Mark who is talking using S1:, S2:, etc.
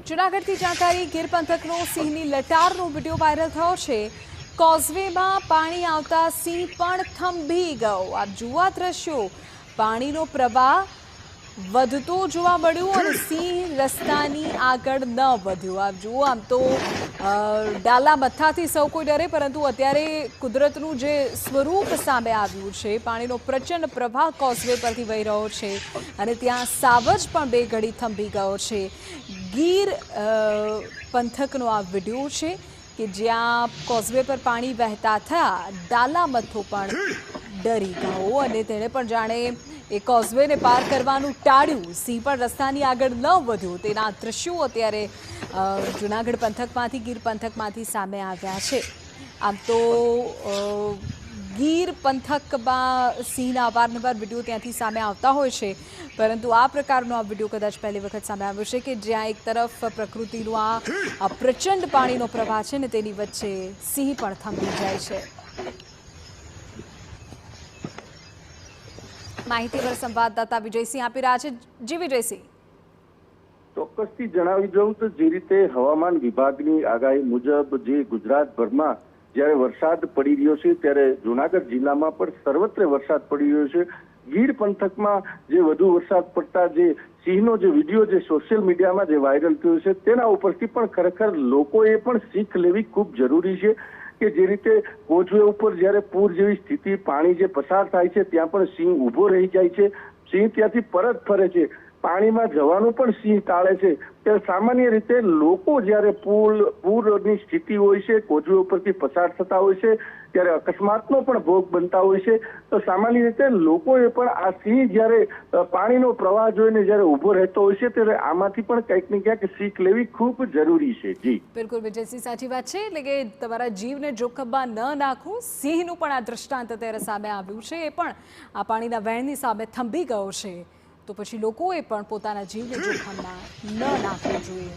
S1: જૂનાગઢથી જાણકારી ગીર પંથકનો સિંહની લટારનો video viral થયો છે। કોઝવેમાં પાણી આવતા સિંહ પણ થંભી ગયો। આપ જુઓ આ દ્રશ્યો, પાણીનો પ્રવાહ વધતો જોવા મળ્યો અને સિંહ રસ્તાની આગળ ન વધ્યો। આપ જુઓ, આમ તો ડાલા મથ્થાથી સૌ કોઈ ડરે, પરંતુ અત્યારે કુદરતનું જે સ્વરૂપ સામે આવ્યું છે, પાણીનો પ્રચંડ પ્રવાહ કોઝવે પરથી વહી રહ્યો છે અને ત્યાં સાવજ પણ બે ઘડી થંભી ગયો છે। ગીર પંથકનો આ વિડીયો છે કે જ્યાં કોઝવે પર પાણી વહેતા થયા ડાલા મથ્થો પણ ડરી ગયો અને તેણે પણ જાણે એ કોઝવેને પાર કરવાનું ટાળ્યું। સિંહ પણ રસ્તાની આગળ ન વધ્યો। તેના દ્રશ્યો અત્યારે જૂનાગઢ પંથકમાંથી, ગીર પંથકમાંથી સામે આવ્યા છે। આમ તો ગીર પંથકમાં સિંહના અવારનવાર વિડીયો ત્યાંથી સામે આવતા હોય છે, પરંતુ આ પ્રકારનો આ વિડીયો કદાચ પહેલી વખત સામે આવ્યો છે કે જ્યાં એક તરફ પ્રકૃતિનું આ પ્રચંડ પાણીનો પ્રવાહ છે ને તેની વચ્ચે સિંહ પણ થંભી જાય છે। માહિતી પર સંવાદદાતા વિજયસિંહ આપી રહ્યા છે। જી વિજયસિંહ,
S2: ચોક્કસથી જણાવી દઉં તો જે રીતે હવામાન વિભાગની આગાહી મુજબ જે ગુજરાતભરમાં જ્યારે વરસાદ પડી રહ્યો છે ત્યારે જૂનાગઢ જિલ્લામાં પણ સર્વત્ર વરસાદ પડી રહ્યો છે। ગીર પંથકમાં જે વધુ વરસાદ પડતા જે સિંહનો જે વિડીયો જે સોશિયલ મીડિયામાં જે વાયરલ થયો છે તેના ઉપરથી પણ ખરેખર લોકોએ પણ શીખ લેવી ખૂબ જરૂરી છે કે જે રીતે કોઝવે ઉપર જ્યારે પૂર જેવી સ્થિતિ પાણી જે પસાર થાય છે ત્યાં પણ સિંહ ઊભો રહી જાય છે, સિંહ ત્યાંથી પરત ફરે છે, પાણીમાં જવાનું પણ સિંહ ટાળે છે। ત્યારે સામાન્ય રીતે લોકો જ્યારે પૂરની સ્થિતિ હોય છે, કોઝવે ઉપરથી પસાર થતા હોય છે, ત્યારે અકસ્માતનો પણ ભોગ બનતા હોય છે। તો સામાન્ય રીતે લોકોએ પણ આ સિંહ જ્યારે પાણીનો પ્રવાહ જોઈને જ્યારે ઊભો રહેતો હોય છે ત્યારે આમાંથી પણ કંઈક ને ક્યાંક શીખ લેવી ખૂબ જરૂરી છે। જી
S1: બિલકુલ વિજયસિંહ, સાચી વાત છે। એટલે કે તમારા જીવને જોખમમાં ન નાખો। સિંહનું પણ આ દ્રષ્ટાંત અત્યારે સામે આવ્યું છે, એ પણ આ પાણીના વહેણની સામે થંભી ગયો છે, તો પછી લોકોએ પણ પોતાના જીવને જોખમમાં ન નાખવું જોઈએ।